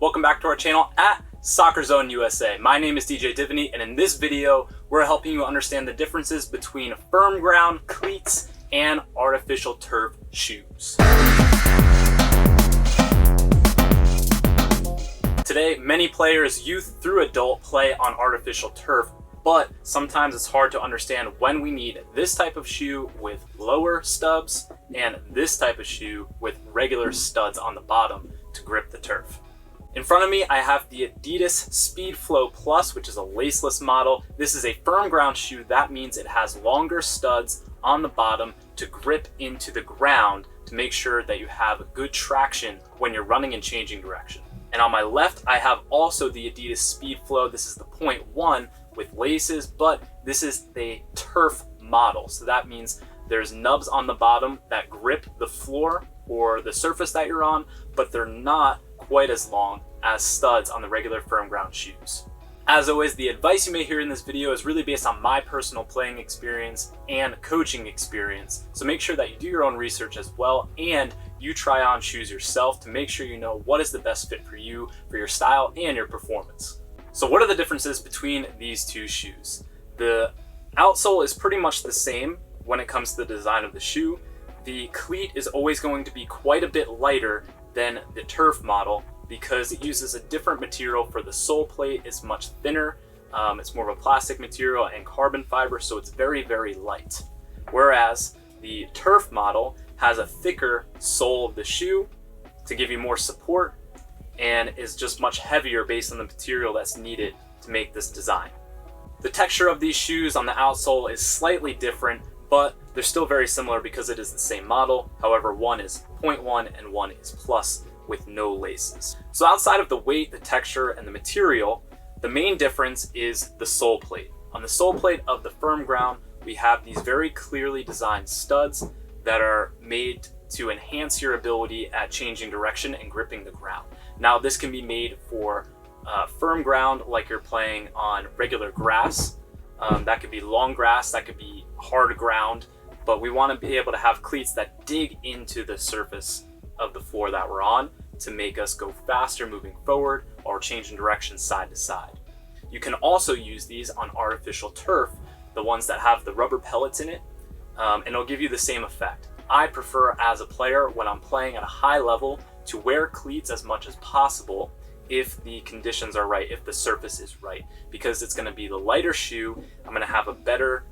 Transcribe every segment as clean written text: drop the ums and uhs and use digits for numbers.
Welcome back to our channel at Soccer Zone USA. My name is DJ Divany, and in this video, we're helping you understand the differences between firm ground cleats and artificial turf shoes. Today, many players, youth through adult, play on artificial turf, but sometimes it's hard to understand when we need this type of shoe with lower stubs and this type of shoe with regular studs on the bottom to grip the turf. In front of me, I have the Adidas Speedflow Plus, which is a laceless model. This is a firm ground shoe. That means it has longer studs on the bottom to grip into the ground to make sure that you have good traction when you're running and changing direction. And on my left, I have also the Adidas Speedflow. This is the 0.1 with laces, but this is the turf model. So that means there's nubs on the bottom that grip the floor or the surface that you're on, but they're not quite as long as studs on the regular firm ground shoes. As always, the advice you may hear in this video is really based on my personal playing experience and coaching experience. So make sure that you do your own research as well, and you try on shoes yourself to make sure you know what is the best fit for you, for your style and your performance. So what are the differences between these two shoes? The outsole is pretty much the same when it comes to the design of the shoe. The cleat is always going to be quite a bit lighter than the turf model because it uses a different material for the sole plate. It's much thinner. It's more of a plastic material and carbon fiber, so it's very, very light. Whereas the turf model has a thicker sole of the shoe to give you more support and is just much heavier based on the material that's needed to make this design. The texture of these shoes on the outsole is slightly different, but they're still very similar because it is the same model. However, one is 0.1 and one is plus with no laces. So outside of the weight, the texture, and the material, the main difference is the sole plate. On the sole plate of the firm ground, we have these very clearly designed studs that are made to enhance your ability at changing direction and gripping the ground. Now, this can be made for firm ground like you're playing on regular grass. That could be long grass, that could be hard ground, but we want to be able to have cleats that dig into the surface of the floor that we're on to make us go faster moving forward or changing direction side to side. You can also use these on artificial turf, the ones that have the rubber pellets in it, and it'll give you the same effect. I prefer as a player when I'm playing at a high level to wear cleats as much as possible if the conditions are right, if the surface is right, because it's gonna be the lighter shoe. I'm gonna have a better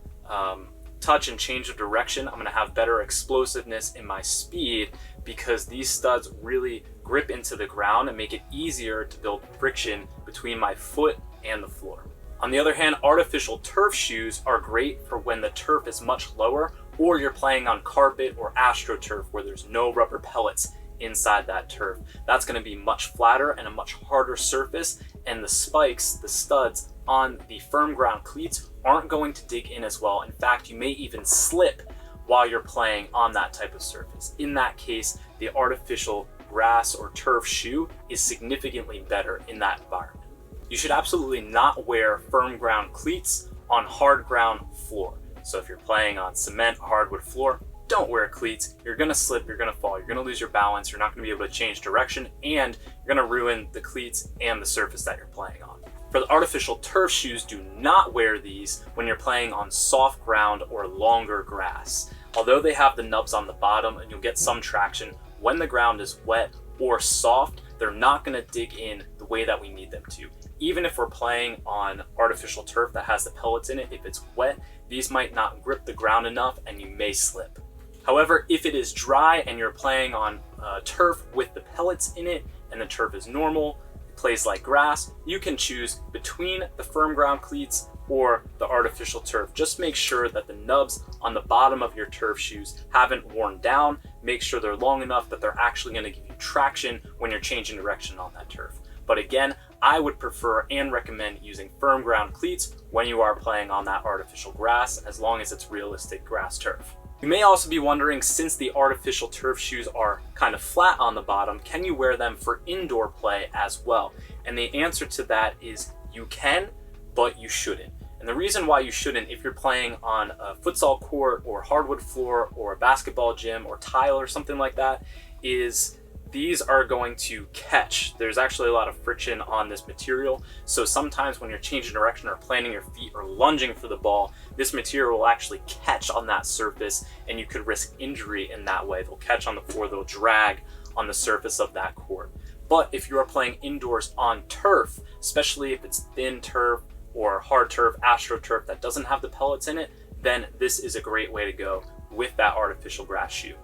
touch and change of direction. I'm gonna have better explosiveness in my speed because these studs really grip into the ground and make it easier to build friction between my foot and the floor. On the other hand, artificial turf shoes are great for when the turf is much lower or you're playing on carpet or astroturf where there's no rubber pellets inside that turf. That's going to be much flatter and a much harder surface, and the spikes, the studs on the firm ground cleats aren't going to dig in as well. In fact, you may even slip while you're playing on that type of surface. In that case, the artificial grass or turf shoe is significantly better in that environment. You should absolutely not wear firm ground cleats on hard ground floor. So if you're playing on cement, hardwood floor, don't wear cleats. You're gonna slip, you're gonna fall, you're gonna lose your balance, you're not gonna be able to change direction, and you're gonna ruin the cleats and the surface that you're playing on. For the artificial turf shoes, do not wear these when you're playing on soft ground or longer grass. Although they have the nubs on the bottom and you'll get some traction, when the ground is wet or soft, they're not gonna dig in the way that we need them to. Even if we're playing on artificial turf that has the pellets in it, if it's wet, these might not grip the ground enough and you may slip. However, if it is dry and you're playing on turf with the pellets in it and the turf is normal, it plays like grass, you can choose between the firm ground cleats or the artificial turf. Just make sure that the nubs on the bottom of your turf shoes haven't worn down. Make sure they're long enough that they're actually going to give you traction when you're changing direction on that turf. But again, I would prefer and recommend using firm ground cleats when you are playing on that artificial grass, as long as it's realistic grass turf. You may also be wondering, since the artificial turf shoes are kind of flat on the bottom, can you wear them for indoor play as well? And the answer to that is you can, but you shouldn't. And the reason why you shouldn't, if you're playing on a futsal court or hardwood floor or a basketball gym or tile or something like that, is these are going to catch. There's actually a lot of friction on this material, so sometimes when you're changing direction or planting your feet or lunging for the ball, this material will actually catch on that surface and you could risk injury in that way. They'll catch on the floor, they'll drag on the surface of that court. But if you are playing indoors on turf, especially if it's thin turf or hard turf, astroturf that doesn't have the pellets in it, then this is a great way to go with that artificial grass shoe.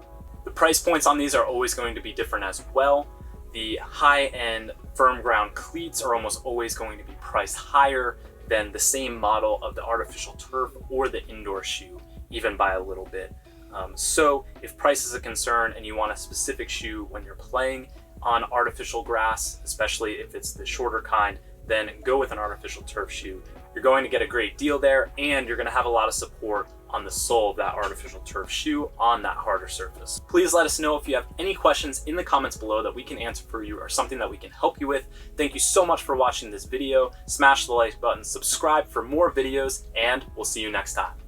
The price points on these are always going to be different as well. The high-end firm ground cleats are almost always going to be priced higher than the same model of the artificial turf or the indoor shoe, even by a little bit. So if price is a concern and you want a specific shoe when you're playing on artificial grass, especially if it's the shorter kind, then go with an artificial turf shoe. You're going to get a great deal there, and you're going to have a lot of support on the sole of that artificial turf shoe on that harder surface. Please let us know if you have any questions in the comments below that we can answer for you or something that we can help you with. Thank you so much for watching this video. Smash the like button, subscribe for more videos, and we'll see you next time.